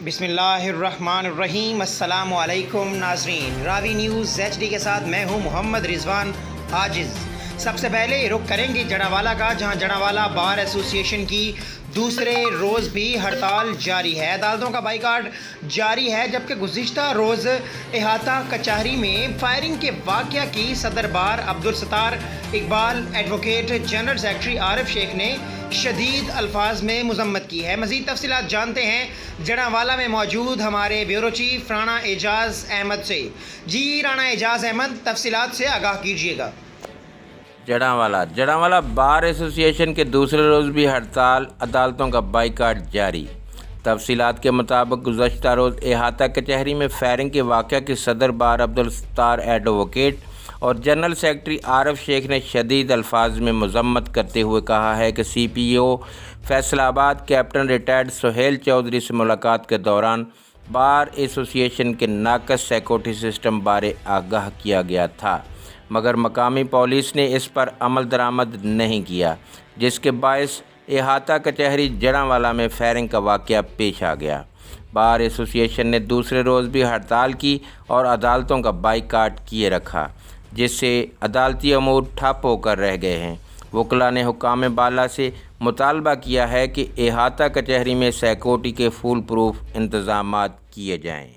بسم اللہ الرحمن الرحیم۔ السلام علیکم ناظرین، راوی نیوز HD کے ساتھ میں ہوں محمد رضوان عاجز۔ سب سے پہلے رخ کریں گے جڑاوالا کا، جہاں جڑاوالا بار ایسوسی ایشن کی دوسرے روز بھی ہڑتال جاری ہے۔ عدالتوں کا بائیکاٹ جاری ہے، جبکہ گزشتہ روز احاطہ کچہری میں فائرنگ کے واقعہ کی صدر bar Abdul Sattar Iqbal advocate general secretary Arif Sheikh نے شدید الفاظ میں مذمت کی ہے۔ مزید تفصیلات جانتے ہیں جڑاوالا میں موجود ہمارے بیورو چیف رانا اعجاز احمد سے۔ جی رانا اعجاز احمد، تفصیلات سے آگاہ کیجیے گا۔ جڑاوالا بار ایسوسی ایشن کے دوسرے روز بھی ہڑتال، عدالتوں کا بائیکاٹ جاری۔ تفصیلات کے مطابق گزشتہ روز احاطہ کچہری میں فائرنگ کے واقعہ کی صدر بار عبدالستار ایڈوکیٹ اور جنرل سیکرٹری عارف شیخ نے شدید الفاظ میں مذمت کرتے ہوئے کہا ہے کہ CPO فیصل آباد کیپٹن ریٹائرڈ سہیل چودھری سے ملاقات کے دوران بار ایسوسی ایشن کے ناقص سیکورٹی سسٹم بارے آگاہ کیا گیا تھا، مگر مقامی پولیس نے اس پر عمل درآمد نہیں کیا، جس کے باعث احاطہ کچہری جڑاوالا میں فائرنگ کا واقعہ پیش آ گیا۔ بار ایسوسی ایشن نے دوسرے روز بھی ہڑتال کی اور عدالتوں کا بائیکاٹ کیے رکھا، جس سے عدالتی امور ٹھپ ہو کر رہ گئے ہیں۔ وکلاء نے حکام بالا سے مطالبہ کیا ہے کہ احاطہ کچہری میں سیکورٹی کے فول پروف انتظامات کیے جائیں۔